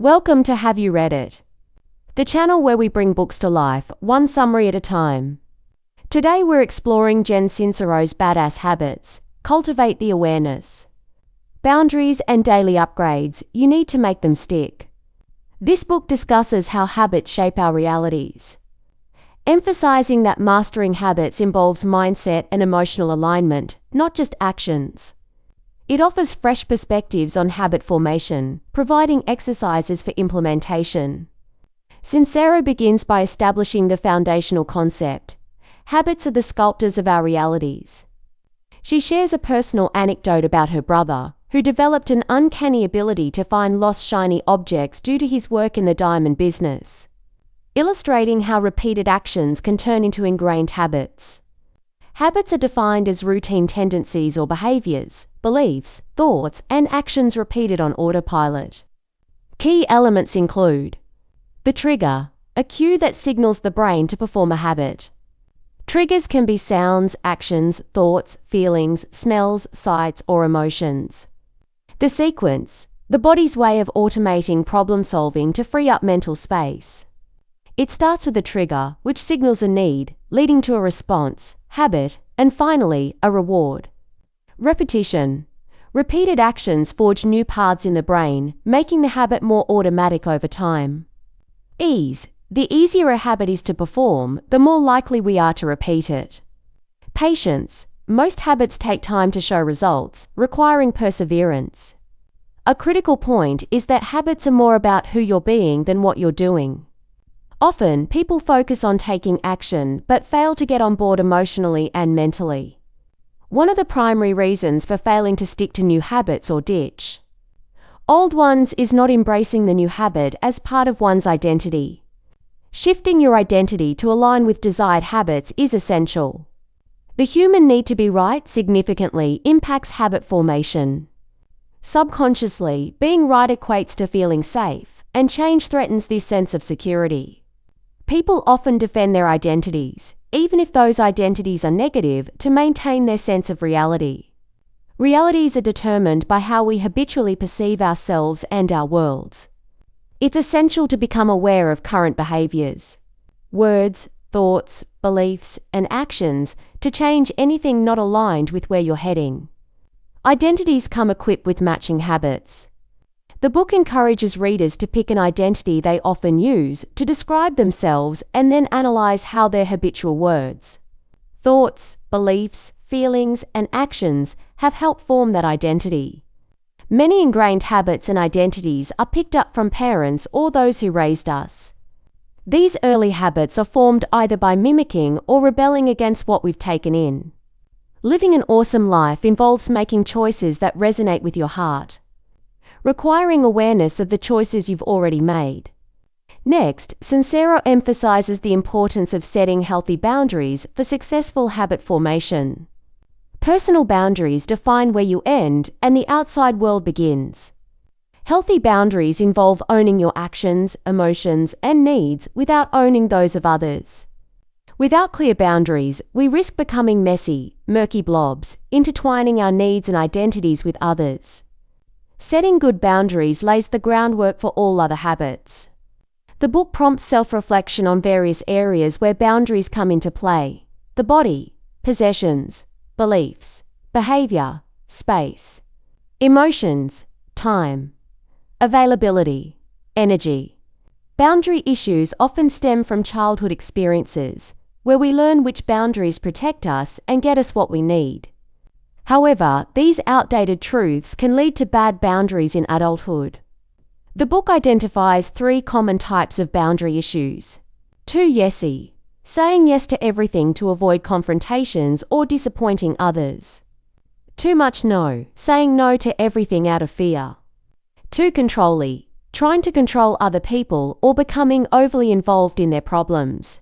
Welcome to Have You Read It? The channel where we bring books to life, one summary at a time. Today we're exploring Jen Sincero's Badass Habits, Cultivate the Awareness. Boundaries and daily upgrades, you need to make them stick. This book discusses how habits shape our realities, emphasizing that mastering habits involves mindset and emotional alignment, not just actions. It offers fresh perspectives on habit formation, providing exercises for implementation. Sincero begins by establishing the foundational concept. Habits are the sculptors of our realities. She shares a personal anecdote about her brother, who developed an uncanny ability to find lost shiny objects due to his work in the diamond business, illustrating how repeated actions can turn into ingrained habits. Habits are defined as routine tendencies or behaviors, beliefs, thoughts, and actions repeated on autopilot. Key elements include the trigger, a cue that signals the brain to perform a habit. Triggers can be sounds, actions, thoughts, feelings, smells, sights, or emotions. The sequence, the body's way of automating problem solving to free up mental space. It starts with a trigger, which signals a need, leading to a response, habit, and finally, a reward. Repetition. Repeated actions forge new paths in the brain, making the habit more automatic over time. Ease. The easier a habit is to perform, the more likely we are to repeat it. Patience. Most habits take time to show results, requiring perseverance. A critical point is that habits are more about who you're being than what you're doing. Often, people focus on taking action but fail to get on board emotionally and mentally. One of the primary reasons for failing to stick to new habits or ditch old ones is not embracing the new habit as part of one's identity. Shifting your identity to align with desired habits is essential. The human need to be right significantly impacts habit formation. Subconsciously, being right equates to feeling safe, and change threatens this sense of security. People often defend their identities, even if those identities are negative, to maintain their sense of reality. Realities are determined by how we habitually perceive ourselves and our worlds. It's essential to become aware of current behaviors, words, thoughts, beliefs, and actions to change anything not aligned with where you're heading. Identities come equipped with matching habits. The book encourages readers to pick an identity they often use to describe themselves and then analyze how their habitual words, thoughts, beliefs, feelings, and actions have helped form that identity. Many ingrained habits and identities are picked up from parents or those who raised us. These early habits are formed either by mimicking or rebelling against what we've taken in. Living an awesome life involves making choices that resonate with your heart, requiring awareness of the choices you've already made. Next, Sincero emphasizes the importance of setting healthy boundaries for successful habit formation. Personal boundaries define where you end and the outside world begins. Healthy boundaries involve owning your actions, emotions, and needs without owning those of others. Without clear boundaries, we risk becoming messy, murky blobs, intertwining our needs and identities with others. Setting good boundaries lays the groundwork for all other habits. The book prompts self-reflection on various areas where boundaries come into play: the body, possessions, beliefs, behavior, space, emotions, time, availability, energy. Boundary issues often stem from childhood experiences, where we learn which boundaries protect us and get us what we need. However, these outdated truths can lead to bad boundaries in adulthood. The book identifies 3 common types of boundary issues. Too yesy, saying yes to everything to avoid confrontations or disappointing others. Too much no, saying no to everything out of fear. Too controlly, trying to control other people or becoming overly involved in their problems.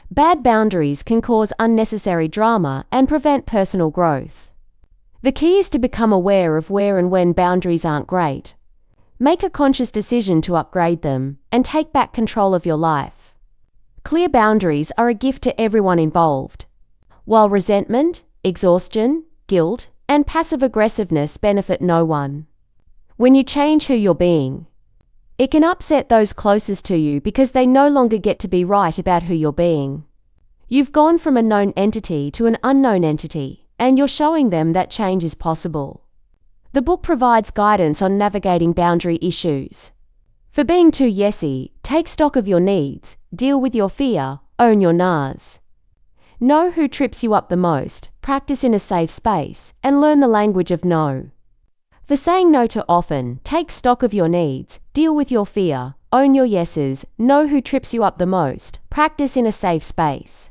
Bad boundaries can cause unnecessary drama and prevent personal growth. The key is to become aware of where and when boundaries aren't great. Make a conscious decision to upgrade them and take back control of your life. Clear boundaries are a gift to everyone involved. While resentment, exhaustion, guilt, and passive aggressiveness benefit no one. When you change who you're being, It can upset those closest to you because they no longer get to be right about who you're being. You've gone from a known entity to an unknown entity, and you're showing them that change is possible. The book provides guidance on navigating boundary issues. For being too yesy, take stock of your needs, deal with your fear, own your nars. Know who trips you up the most, practice in a safe space, and learn the language of no. For saying no too often, take stock of your needs, deal with your fear, own your yeses, know who trips you up the most, practice in a safe space,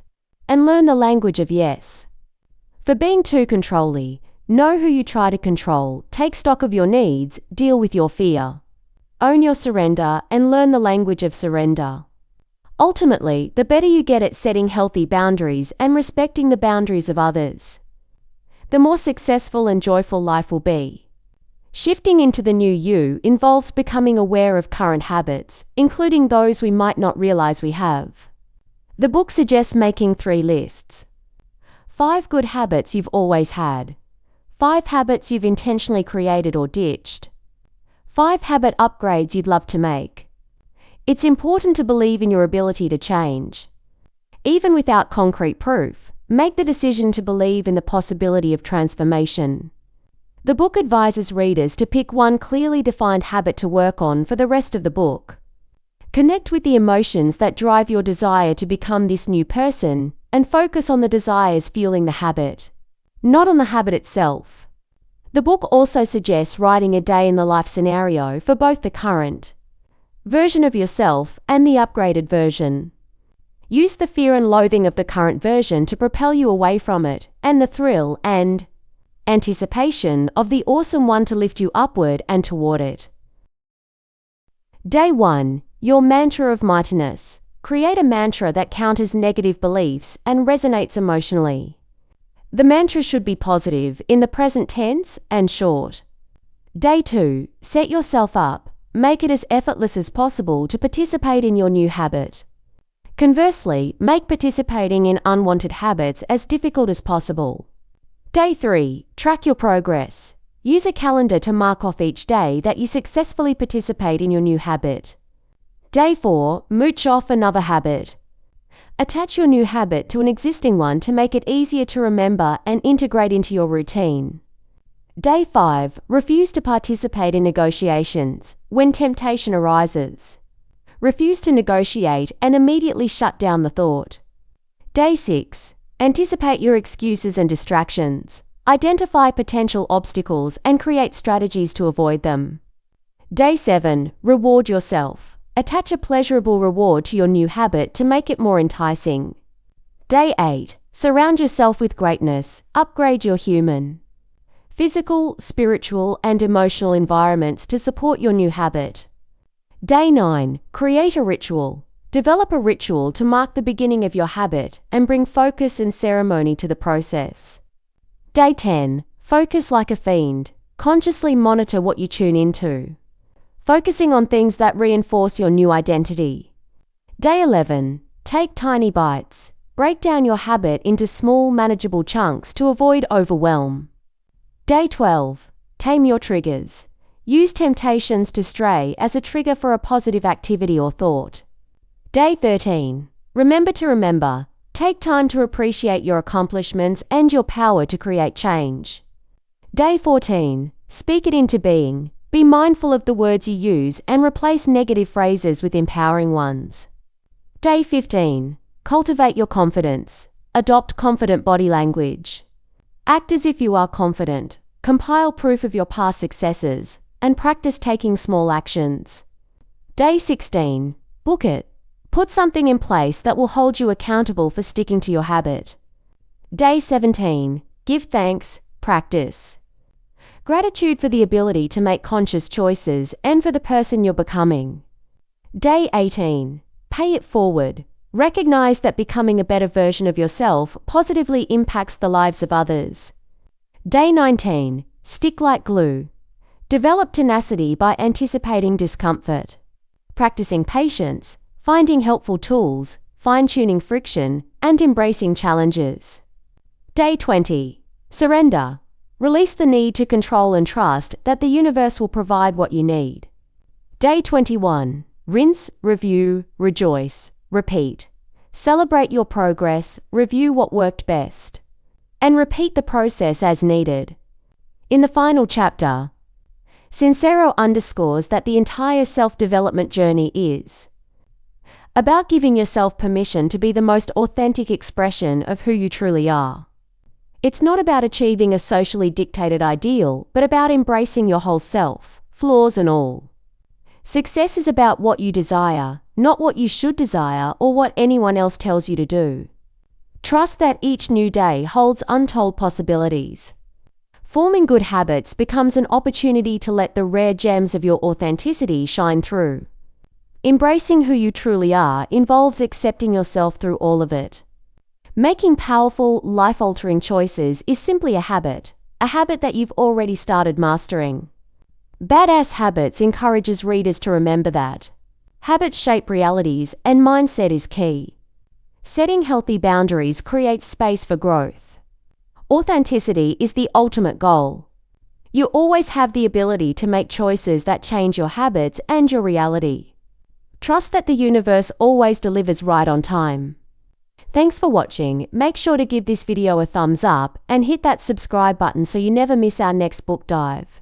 and learn the language of yes. For being too controlly, know who you try to control, take stock of your needs, deal with your fear. Own your surrender and learn the language of surrender. Ultimately, the better you get at setting healthy boundaries and respecting the boundaries of others, the more successful and joyful life will be. Shifting into the new you involves becoming aware of current habits, including those we might not realize we have. The book suggests making 3 lists. 5 good habits you've always had. 5 habits you've intentionally created or ditched. 5 habit upgrades you'd love to make. It's important to believe in your ability to change. Even without concrete proof, make the decision to believe in the possibility of transformation. The book advises readers to pick one clearly defined habit to work on for the rest of the book. Connect with the emotions that drive your desire to become this new person, and focus on the desires fueling the habit, not on the habit itself. The book also suggests writing a day in the life scenario for both the current version of yourself and the upgraded version. Use the fear and loathing of the current version to propel you away from it, and the thrill and anticipation of the awesome one to lift you upward and toward it. Day 1. Your mantra of mightiness. Create a mantra that counters negative beliefs and resonates emotionally. The mantra should be positive, in the present tense, and short. Day 2. Set yourself up. Make it as effortless as possible to participate in your new habit. Conversely, make participating in unwanted habits as difficult as possible. Day 3. Track your progress. Use a calendar to mark off each day that you successfully participate in your new habit. Day 4. Mooch off another habit. Attach your new habit to an existing one to make it easier to remember and integrate into your routine. Day 5. Refuse to participate in negotiations when temptation arises. Refuse to negotiate and immediately shut down the thought. Day 6. Anticipate your excuses and distractions. Identify potential obstacles and create strategies to avoid them. Day 7. Reward yourself. Attach a pleasurable reward to your new habit to make it more enticing. Day 8. Surround yourself with greatness. Upgrade your human, physical, spiritual, and emotional environments to support your new habit. Day 9. Create a ritual. Develop a ritual to mark the beginning of your habit and bring focus and ceremony to the process. Day 10. Focus like a fiend. Consciously monitor what you tune into, focusing on things that reinforce your new identity. Day 11. Take tiny bites. Break down your habit into small, manageable chunks to avoid overwhelm. Day 12. Tame your triggers. Use temptations to stray as a trigger for a positive activity or thought. Day 13. Remember to remember. Take time to appreciate your accomplishments and your power to create change. Day 14. Speak it into being. Be mindful of the words you use and replace negative phrases with empowering ones. Day 15. Cultivate your confidence. Adopt confident body language. Act as if you are confident. Compile proof of your past successes, and practice taking small actions. Day 16. Book it. Put something in place that will hold you accountable for sticking to your habit. Day 17. Give thanks. Practice gratitude for the ability to make conscious choices and for the person you're becoming. Day 18. Pay it forward. Recognize that becoming a better version of yourself positively impacts the lives of others. Day 19. Stick like glue. Develop tenacity by anticipating discomfort, practicing patience, finding helpful tools, fine-tuning friction, and embracing challenges. Day 20. Surrender. Release the need to control and trust that the universe will provide what you need. Day 21. Rinse, review, rejoice, repeat. Celebrate your progress, review what worked best, and repeat the process as needed. In the final chapter, Sincero underscores that the entire self-development journey is about giving yourself permission to be the most authentic expression of who you truly are. It's not about achieving a socially dictated ideal, but about embracing your whole self, flaws and all. Success is about what you desire, not what you should desire or what anyone else tells you to do. Trust that each new day holds untold possibilities. Forming good habits becomes an opportunity to let the rare gems of your authenticity shine through. Embracing who you truly are involves accepting yourself through all of it. Making powerful, life-altering choices is simply a habit that you've already started mastering. Badass Habits encourages readers to remember that habits shape realities and mindset is key. Setting healthy boundaries creates space for growth. Authenticity is the ultimate goal. You always have the ability to make choices that change your habits and your reality. Trust that the universe always delivers right on time. Thanks for watching. Make sure to give this video a thumbs up and hit that subscribe button so you never miss our next book dive.